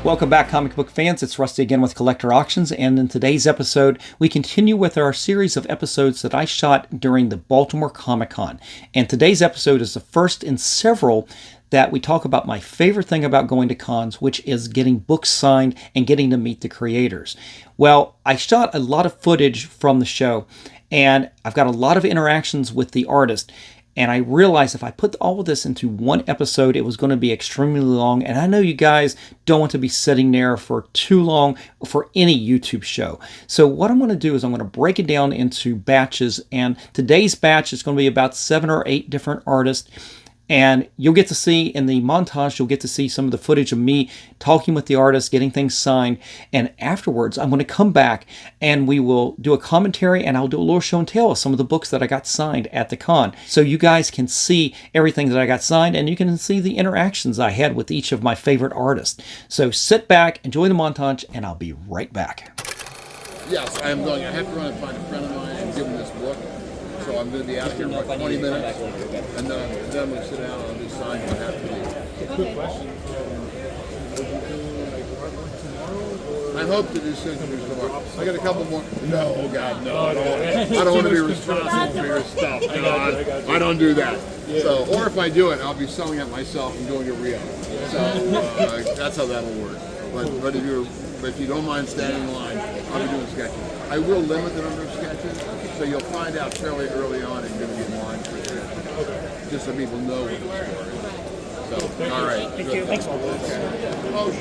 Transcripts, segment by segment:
Welcome back, comic book fans. It's Rusty again with Collector Auctions, and in today's episode, we continue with our series of episodes that I shot during the Baltimore Comic-Con. And today's episode is the first in several that we talk about my favorite thing about going to cons, which is getting books signed and getting to meet the creators. Well, I shot a lot of footage from the show, and I've got a lot of interactions with the artist. And I realized if I put all of this into one episode, it was going to be extremely long. And I know you guys don't want to be sitting there for too long for any YouTube show. So what I'm going to do is I'm going to break it down into batches. And today's batch is going to be about 7 or 8 different artists. And you'll get to see in the montage, you'll get to see some of the footage of me talking with the artist, getting things signed. And afterwards, I'm going to come back and we will do a commentary and I'll do a little show and tell of some of the books that I got signed at the con. So you guys can see everything that I got signed and you can see the interactions I had with each of my favorite artists. So sit back, enjoy the montage, and I'll be right back. Yes, I am going. I have to run and find a friend of mine and give him this book. So I'm going to be out here for about 20 minutes, and then I'm going to sit down and I'll just sign what I have to do. Quick question. I hope to do signatures tomorrow. I got a couple more. No, oh God, no. I don't want to be responsible for your stuff. No, I don't do that. So, or if I do it, I'll be selling it myself and going to Rio. So that's how that'll work. But if you don't mind standing in line, I'll be doing sketches. I will limit the number of sketches, so you'll find out fairly early on if you're going to be in line for sketches, just so people know what the score is. So, all right. Thank you. Thanks. Okay. Oh,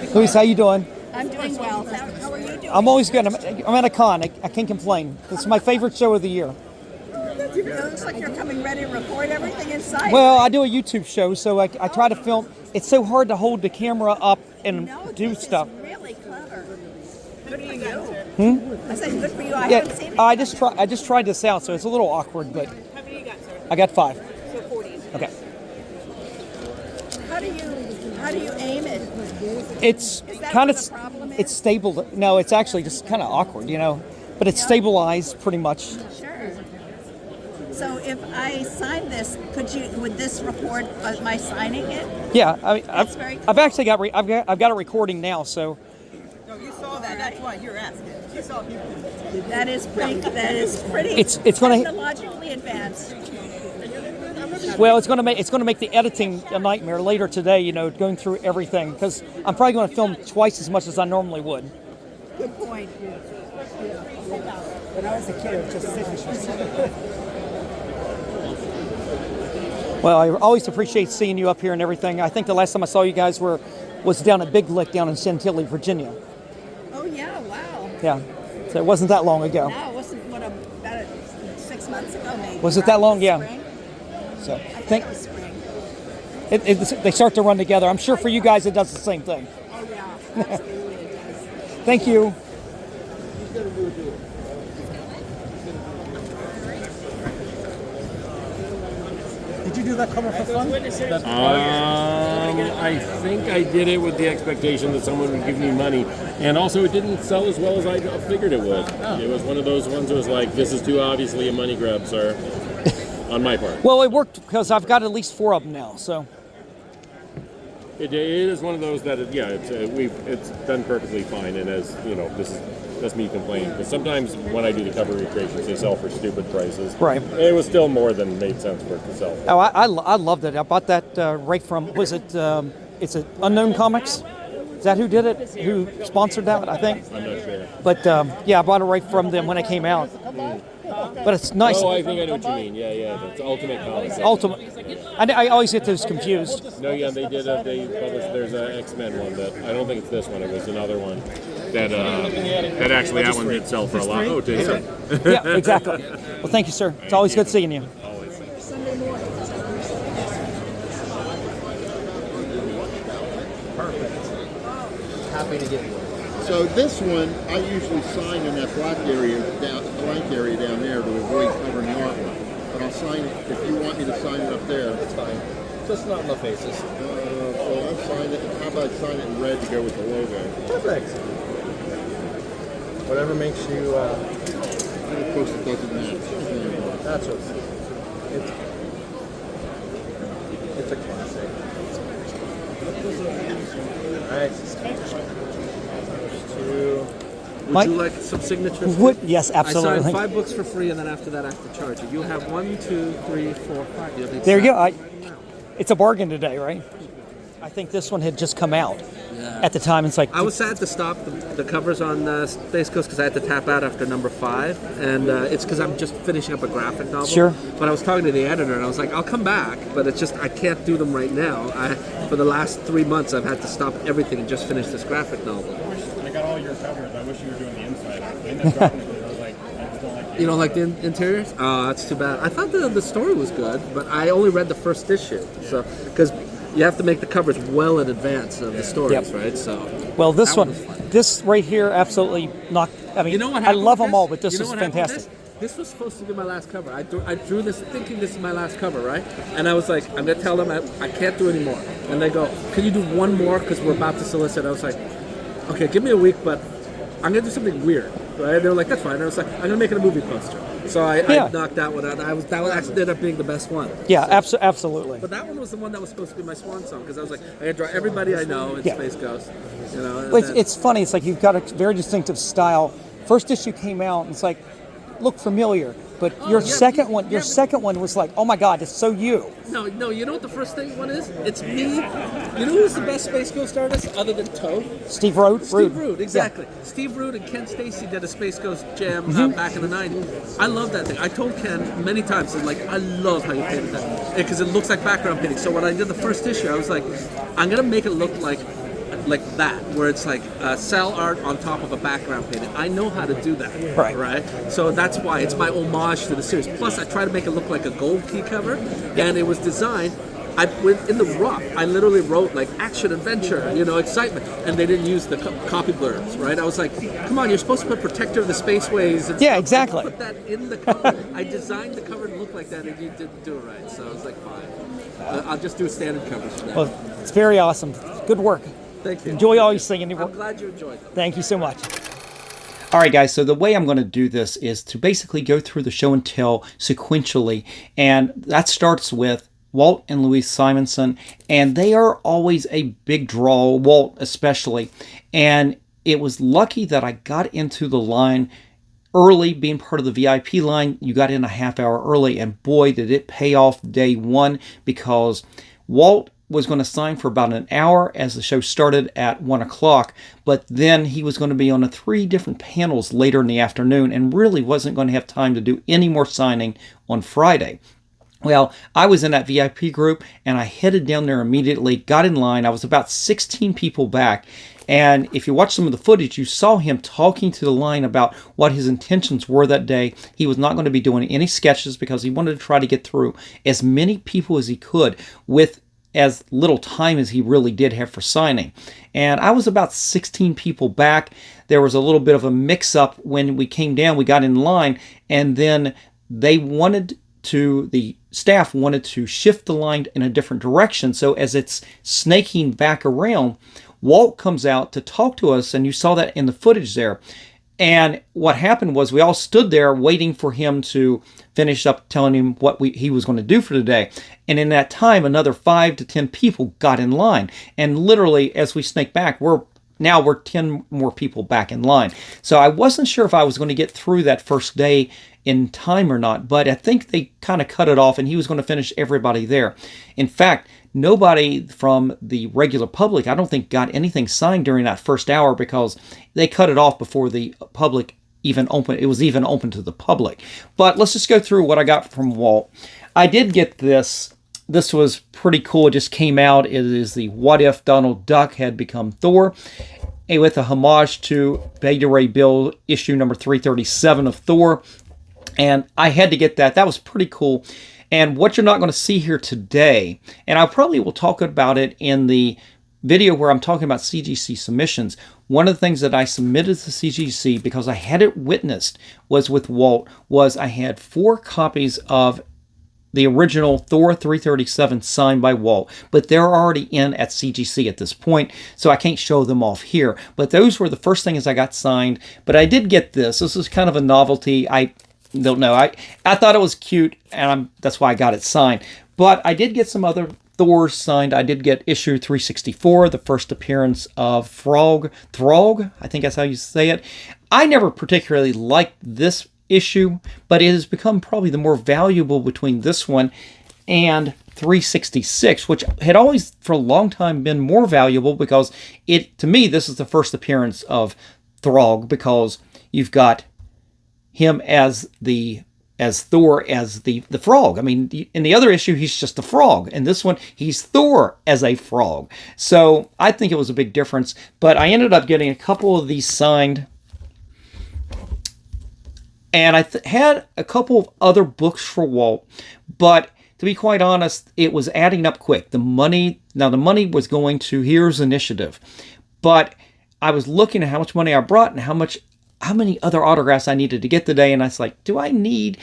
sure. Luis, how you doing? I'm doing well. How are you doing? I'm always good. I'm at a con. I can't complain. It's my favorite show of the year. It looks like you're coming ready to record everything inside. Well, I do a YouTube show, so I try to film. It's so hard to hold the camera up and do stuff. Is really clever. Good for you. I said good for you. I haven't seen it. I just tried this out, so it's a little awkward, but. How many you got, sir? I got 5. So 40. Okay. How do you aim it? It's kind of it's stable. No, it's actually just kind of awkward, but it's stabilized pretty much. Sure. So if I sign this, would this record my signing it? Yeah, I mean, That's very cool. I've actually got I've got a recording now, so. No, you saw that. That's why you're asking. You saw people. That is pretty. It's going to technologically advanced. Well, it's going to make the editing a nightmare later today. Going through everything because I'm probably going to film twice as much as I normally would. Good point. When I was a kid, it was just signatures. Well, I always appreciate seeing you up here and everything. I think the last time I saw you guys was down at Big Lick down in Chantilly, Virginia. Oh yeah! Wow. Yeah, so it wasn't that long ago. No, it wasn't. About 6 months ago, maybe. Was it that long? Yeah. Spring? So I think it was spring. they start to run together. I'm sure for you guys it does the same thing. Oh yeah, absolutely it does. Thank you. Did you do that cover for fun? I think I did it with the expectation that someone would give me money, and also it didn't sell as well as I figured it would. It was one of those ones that was like, this is too obviously a money grab, sir, on my part. Well, it worked because I've got at least 4 of them now, so. It is one of those that, it's done perfectly fine, and as you know, that's me complaining, because sometimes when I do the cover recreations, they sell for stupid prices. Right. It was still more than made sense for it to sell. Oh, I loved it. I bought that right from, it's Unknown Comics? Is that who did it? Who sponsored that, I think? I'm not sure. But, I bought it right from them when it came out. But it's nice. Oh, I think I know what you mean. Yeah, that's Ultimate Comics. I always get those confused. No, yeah, they published, there's an X-Men one that, I don't think it's this one, it was another one that actually, that one did sell for a lot. Oh, did it? Yeah, exactly. Well, thank you, sir. It's always good seeing you. Always. Perfect. Happy to get one. So this one, I usually sign in that blank area down there to avoid covering the artwork. But I'll sign it, if you want me to sign it up there. That's fine. Just not in the faces. So I'll sign it, how about I sign it in red to go with the logo? Perfect. Whatever makes you. Of course, it doesn't match. That's what it's a classic. Nice. There's two. Would Mike? you like some signatures? Yes, I sign absolutely. 5 books for free, and then after that, I have to charge you. You have 1, 2, 3, 4, 5. You have There you go. exactly right now. It's a bargain today, right? I think this one had just come out Yeah. at the time. It's like I was sad to stop the covers on Space Coast because I had to tap out after number 5, and it's because I'm just finishing up a graphic novel. Sure. But I was talking to the editor, and I was like, I'll come back, but it's just I can't do them right now. For the last 3 months, I've had to stop everything and just finish this graphic novel. I got all your covers. I wish you were doing the inside. I ended up dropping it because I was like, I just don't like You don't like the interiors? Oh, that's too bad. I thought the story was good, but I only read the first issue, so because you have to make the covers well in advance of the stories, Yep. right? So well, this that one, was fun. this right here, absolutely not. I mean, You know what I happened love with them this? all, but this You know is what happened with fantastic. This was supposed to be my last cover. I drew this thinking this is my last cover, right? And I was like, I'm gonna tell them I can't do any more. And they go, can you do one more? Because we're about to solicit. I was like, okay, give me a week, but I'm gonna do something weird, right? They were like, that's fine. And I was like, I'm gonna make it a movie poster. So I knocked that one out. That one actually ended up being the best one. Yeah, absolutely. But that one was the one that was supposed to be my swan song because I was like, I gotta draw everybody I know in Yeah. Space Ghost. You know, and Well, then- it's funny. It's like you've got a very distinctive style. First issue came out, and it's like, look familiar. But your yeah, second yeah, one, your but- second one was like, oh my God, it's so you. No, you know what the first thing one is? It's me. You know who's the best Space Ghost artist other than Toad? Steve Root. Steve Root, exactly. Steve Root and Ken Stacy did a Space Ghost jam back in the 90s. I love that thing. I told Ken many times, I'm like, I love how you painted that. Because it looks like background painting. So when I did the first issue, I was like, I'm going to make it look like that, where it's like cell art on top of a background painting. I know how to do that. Right. So that's why it's my homage to the series. Plus, I try to make it look like a gold key cover, and it was designed. I went in the rough. I literally wrote like action, adventure, excitement, and they didn't use the copy blurbs, right? I was like, come on, you're supposed to put protector of the spaceways. And Yeah, stuff. exactly. Put that in the cover. I designed the cover to look like that, and you didn't do it right. So I was like, fine. I'll just do standard covers for now. Well, it's very awesome. Good work. Thank you. Enjoy all your singing. I'm glad you enjoyed it. Thank you so much. All right, guys, so the way I'm going to do this is to basically go through the show and tell sequentially, and that starts with Walt and Louise Simonson, and they are always a big draw, Walt especially, and it was lucky that I got into the line early, being part of the VIP line. You got in a half hour early, and boy, did it pay off day one, because Walt was going to sign for about an hour as the show started at 1 o'clock, but then he was going to be on 3 different panels later in the afternoon and really wasn't going to have time to do any more signing on Friday. Well, I was in that VIP group, and I headed down there immediately, got in line. I was about 16 people back, and if you watch some of the footage, you saw him talking to the line about what his intentions were that day. He was not going to be doing any sketches because he wanted to try to get through as many people as he could with as little time as he really did have for signing. And I was about 16 people back. There was a little bit of a mix-up when we came down. We got in line, and then the staff wanted to shift the line in a different direction. So as it's snaking back around, Walt comes out to talk to us, and you saw that in the footage there. And what happened was we all stood there waiting for him to finish up telling him what he was going to do for the day. And in that time, another 5 to 10 people got in line. And literally, as we snake back, we're 10 more people back in line. So I wasn't sure if I was going to get through that first day in time or not, but I think they kind of cut it off, and he was going to finish everybody there. In fact, nobody from the regular public, I don't think, got anything signed during that first hour because they cut it off before the public even open. It was even open to the public. But let's just go through what I got from Walt. I did get this. This was pretty cool. It just came out. It is the What If Donald Duck Had Become Thor, with a homage to Beta Ray Bill issue number 337 of Thor. And I had to get that. That was pretty cool. And what you're not going to see here today, and I probably will talk about it in the video where I'm talking about CGC submissions. One of the things that I submitted to CGC, because I had it witnessed, was with Walt, was I had 4 copies of the original Thor 337 signed by Walt, but they're already in at CGC at this point, so I can't show them off here. But those were the first things I got signed. But I did get this. This is kind of a novelty. I don't know. I thought it was cute, and that's why I got it signed. But I did get some other Thors signed. I did get issue 364, the first appearance of Throg, I think that's how you say it. I never particularly liked this issue, but it has become probably the more valuable between this one and 366, which had always for a long time been more valuable because to me, this is the first appearance of Throg, because you've got him as Thor as the frog. I mean, in the other issue, he's just a frog. In this one, he's Thor as a frog. So I think it was a big difference, but I ended up getting a couple of these signed. And I had a couple of other books for Walt, but to be quite honest, it was adding up quick. The money was going to Heroes Initiative, but I was looking at how much money I brought and how many other autographs I needed to get today, and I was like, do I need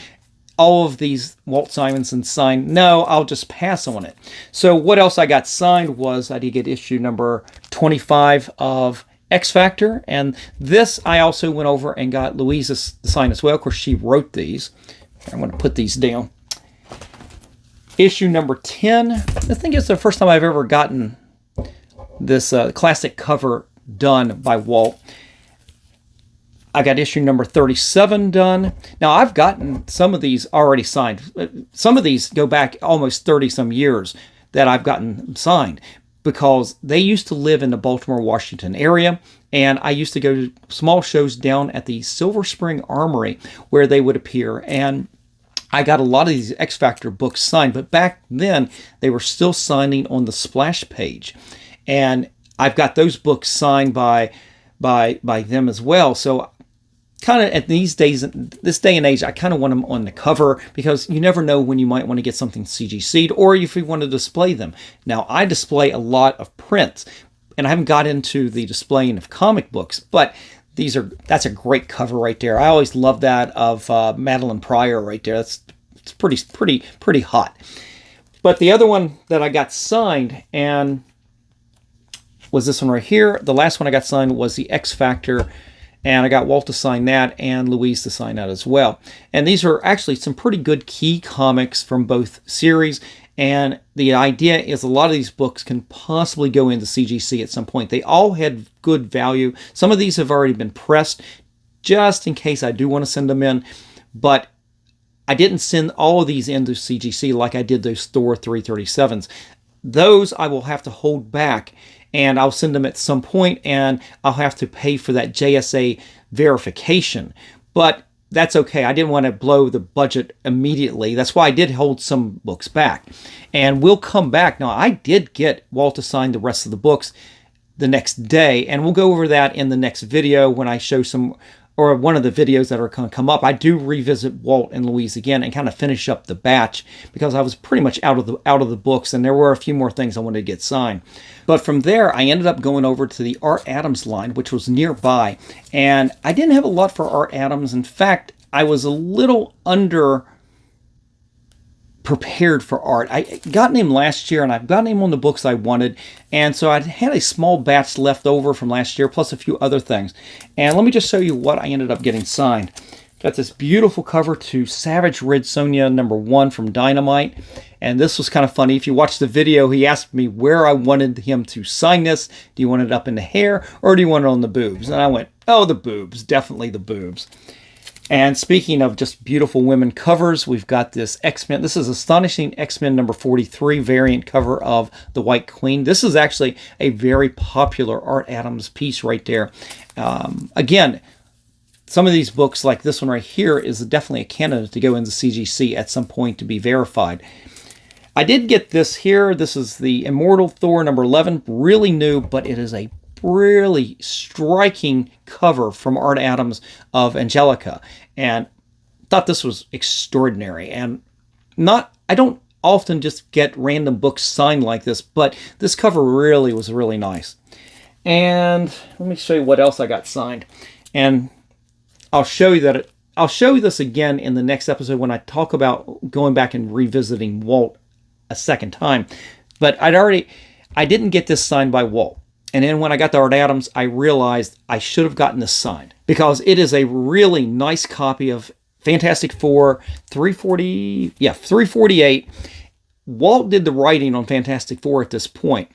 all of these Walt Simonson signed? No, I'll just pass on it. So what else I got signed was I did get issue number 25 of X Factor, and this I also went over and got Louise's sign as well. Of course, she wrote these. I'm going to put these down. Issue number 10. I think it's the first time I've ever gotten this classic cover done by Walt. I got issue number 37 done. Now, I've gotten some of these already signed. Some of these go back almost 30-some years that I've gotten signed, because they used to live in the Baltimore, Washington area, and I used to go to small shows down at the Silver Spring Armory where they would appear, and I got a lot of these X Factor books signed, but back then they were still signing on the splash page, and I've got those books signed by them as well. So kind of at this day and age, I kind of want them on the cover, because you never know when you might want to get something CGC'd or if you want to display them. Now, I display a lot of prints, and I haven't got into the displaying of comic books, but that's a great cover right there. I always love that of Madeline Pryor right there. It's pretty hot. But the other one that I got signed and was this one right here. The last one I got signed was the X Factor, and I got Walt to sign that and Louise to sign that as well. And these are actually some pretty good key comics from both series. And the idea is a lot of these books can possibly go into CGC at some point. They all had good value. Some of these have already been pressed just in case I do want to send them in. But I didn't send all of these into CGC like I did those Thor 337s. Those I will have to hold back, and I'll send them at some point, and I'll have to pay for that JSA verification. But that's okay. I didn't want to blow the budget immediately. That's why I did hold some books back. And we'll come back. Now, I did get Walt to sign the rest of the books the next day, and we'll go over that in the next video when I show some, or one of the videos that are going to come up. I do revisit Walt and Louise again and kind of finish up the batch, because I was pretty much out of the books, and there were a few more things I wanted to get signed. But from there, I ended up going over to the Art Adams line, which was nearby, and I didn't have a lot for Art Adams. In fact, I was a little under prepared for Art. I got him last year, and I've gotten him on the books I wanted, and so I had a small batch left over from last year, plus a few other things. And let me just show you what I ended up getting signed. Got this beautiful cover to Savage Red Sonja #1 from Dynamite, and this was kind of funny. If you watch the video, he asked me where I wanted him to sign this. Do you want it up in the hair, or do you want it on the boobs? And I went, oh, the boobs, definitely the boobs. And speaking of just beautiful women covers, we've got this X-Men. This is Astonishing X-Men #43 variant cover of the White Queen. This is actually a very popular Art Adams piece right there. Again, some of these books, like this one right here, is definitely a candidate to go into CGC at some point to be verified. I did get this here. This is the Immortal Thor #11. Really new, but it is a really striking cover from Art Adams of Angelica, and thought this was extraordinary. And I don't often just get random books signed like this, but this cover really was really nice. And let me show you what else I got signed, and I'll show you that I'll show you this again in the next episode when I talk about going back and revisiting Walt a second time. But I didn't get this signed by Walt. And then when I got the Art Adams, I realized I should have gotten this signed because it is a really nice copy of Fantastic Four 348. Walt did the writing on Fantastic Four at this point.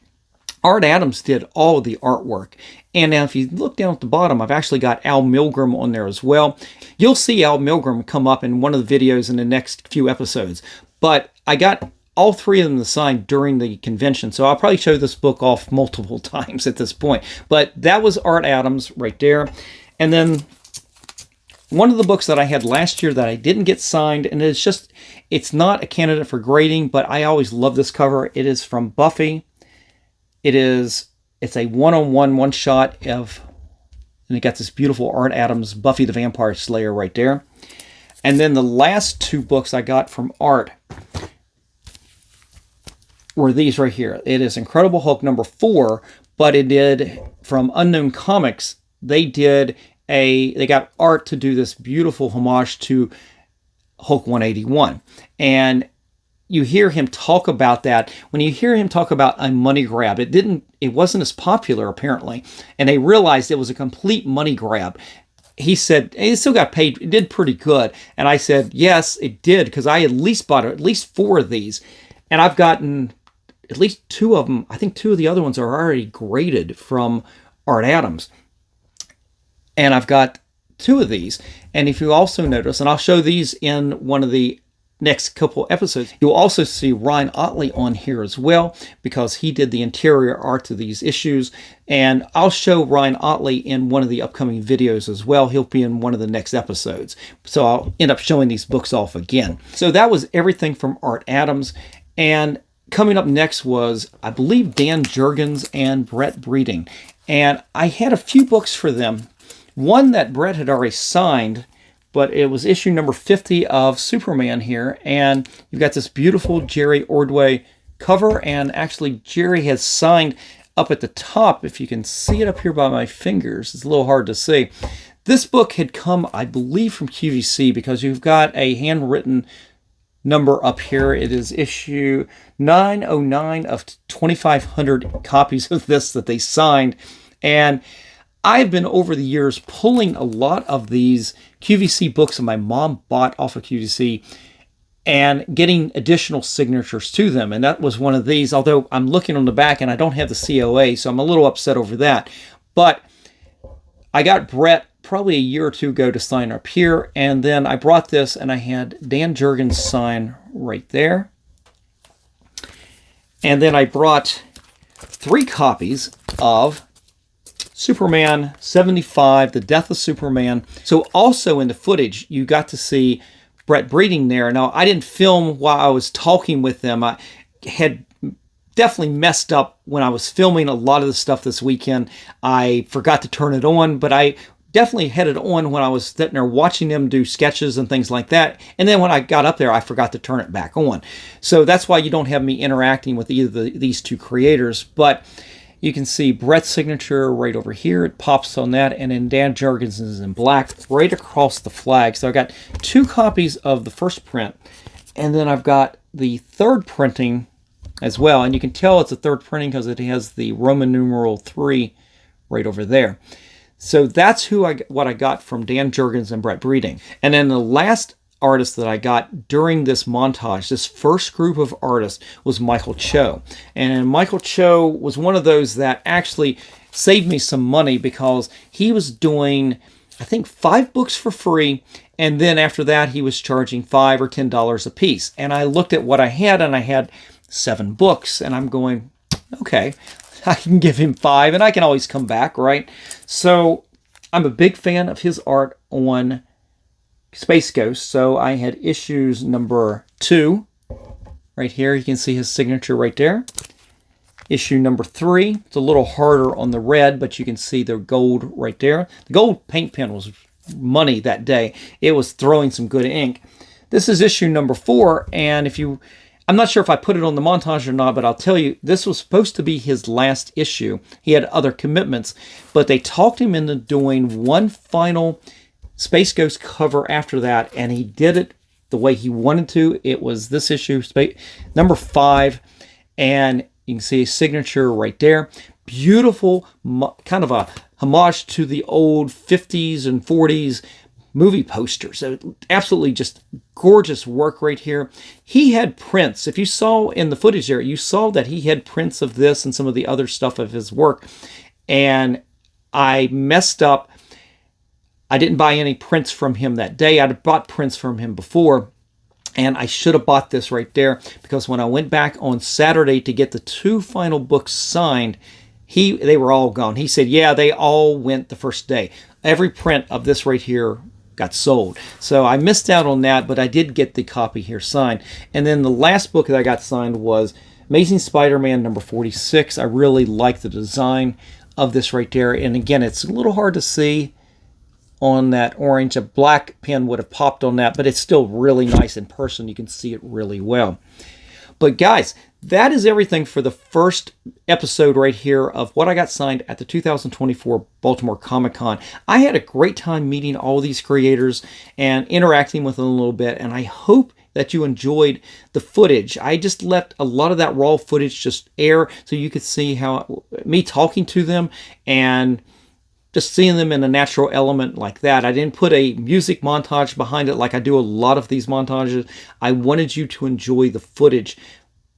Art Adams did all of the artwork. And now if you look down at the bottom, I've actually got Al Milgrom on there as well. You'll see Al Milgrom come up in one of the videos in the next few episodes. But I got all three of them to sign during the convention, so I'll probably show this book off multiple times at this point. But that was Art Adams right there. And then one of the books that I had last year that I didn't get signed, and it's not a candidate for grading, but I always love this cover. It is from Buffy. It's a one-on-one, one-shot and it got this beautiful Art Adams Buffy the Vampire Slayer right there. And then the last two books I got from Art were these right here. It is Incredible Hulk number 4, but it did, from Unknown Comics, they got Art to do this beautiful homage to Hulk 181. And you hear him talk about that. When you hear him talk about a money grab, it wasn't as popular apparently. And they realized it was a complete money grab. He said, it still got paid. It did pretty good. And I said, yes, it did, because I at least bought at least 4 of these. And I've gotten at least 2 of them. I think 2 of the other ones are already graded from Art Adams. And I've got 2 of these. And if you also notice, and I'll show these in one of the next couple episodes, you'll also see Ryan Otley on here as well, because he did the interior art to these issues. And I'll show Ryan Otley in one of the upcoming videos as well. He'll be in one of the next episodes. So I'll end up showing these books off again. So that was everything from Art Adams. And coming up next was, I believe, Dan Jurgens and Brett Breeding. And I had a few books for them. One that Brett had already signed, but it was issue number 50 of Superman here. And you've got this beautiful Jerry Ordway cover. And actually, Jerry has signed up at the top. If you can see it up here by my fingers, it's a little hard to see. This book had come, I believe, from QVC, because you've got a handwritten number up here. It is issue 909 of 2,500 copies of this that they signed. And I've been over the years pulling a lot of these QVC books that my mom bought off of QVC and getting additional signatures to them. And that was one of these, although I'm looking on the back and I don't have the COA, so I'm a little upset over that. But I got Brett probably a year or two ago to sign up here, and then I brought this and I had Dan Jurgens sign right there. And then I brought 3 copies of Superman 75, The Death of Superman. So also in the footage, you got to see Brett Breeding there. Now, I didn't film while I was talking with them. I had definitely messed up when I was filming a lot of the stuff this weekend. I forgot to turn it on, but I definitely had it on when I was sitting there watching them do sketches and things like that. And then when I got up there, I forgot to turn it back on. So that's why you don't have me interacting with either these 2 creators. But you can see Brett's signature right over here. It pops on that. And then Dan Jurgens is in black right across the flag. So I got 2 copies of the first print. And then I've got the 3rd printing as well. And you can tell it's a 3rd printing because it has the Roman numeral 3 right over there. So that's what I got from Dan Jurgens and Brett Breeding. And then the last artist that I got during this montage, this first group of artists, was Michael Cho. And Michael Cho was one of those that actually saved me some money, because he was doing, I think, 5 books for free. And then after that, he was charging $5 or $10 a piece. And I looked at what I had, and I had 7 books. And I'm going, okay, I can give him 5 and I can always come back, right? So I'm a big fan of his art on Space Ghost. So I had issues number 2 right here. You can see his signature right there. Issue number 3. It's a little harder on the red, but you can see the gold right there. The gold paint pen was money that day. It was throwing some good ink. This is issue number 4, and I'm not sure if I put it on the montage or not, but I'll tell you, this was supposed to be his last issue. He had other commitments, but they talked him into doing one final Space Ghost cover after that, and he did it the way he wanted to. It was this issue, number 5, and you can see a signature right there. Beautiful, kind of a homage to the old 50s and 40s movie posters. So absolutely just gorgeous work right here. He had prints. If you saw in the footage there, you saw that he had prints of this and some of the other stuff of his work. And I messed up. I didn't buy any prints from him that day. I'd bought prints from him before. And I should have bought this right there, because when I went back on Saturday to get the 2 final books signed, they were all gone. He said, yeah, they all went the first day. Every print of this right here got sold. So I missed out on that, but I did get the copy here signed. And then the last book that I got signed was Amazing Spider-Man number 46. I really like the design of this right there. And again, it's a little hard to see on that orange. A black pen would have popped on that, but it's still really nice in person. You can see it really well. But guys, that is everything for the first episode right here of what I got signed at the 2024 Baltimore Comic-Con. I had a great time meeting all these creators and interacting with them a little bit, and I hope that you enjoyed the footage. I just let a lot of that raw footage just air so you could see how me talking to them and just seeing them in a natural element like that. I didn't put a music montage behind it like I do a lot of these montages. I wanted you to enjoy the footage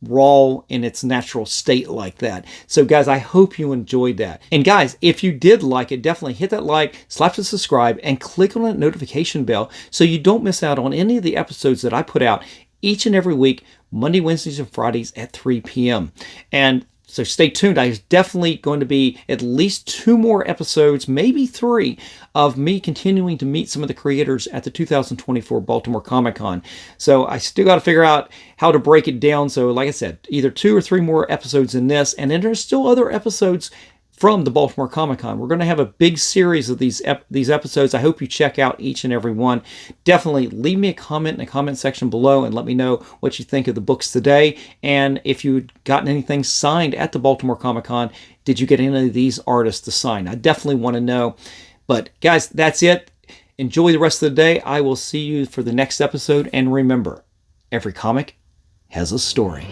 raw in its natural state like that. So guys, I hope you enjoyed that. And guys, if you did like it, definitely hit that like, slap the subscribe, and click on that notification bell so you don't miss out on any of the episodes that I put out each and every week, Monday, Wednesdays, and Fridays at 3 p.m. And so stay tuned. There's definitely going to be at least 2 more episodes, maybe 3, of me continuing to meet some of the creators at the 2024 Baltimore Comic-Con. So I still got to figure out how to break it down. So like I said, either 2 or 3 more episodes in this, and then there's still other episodes from the Baltimore Comic-Con. We're going to have a big series of these episodes. I hope you check out each and every one. Definitely leave me a comment in the comment section below and let me know what you think of the books today. And if you've gotten anything signed at the Baltimore Comic-Con, did you get any of these artists to sign? I definitely want to know. But guys, that's it. Enjoy the rest of the day. I will see you for the next episode. And remember, every comic has a story.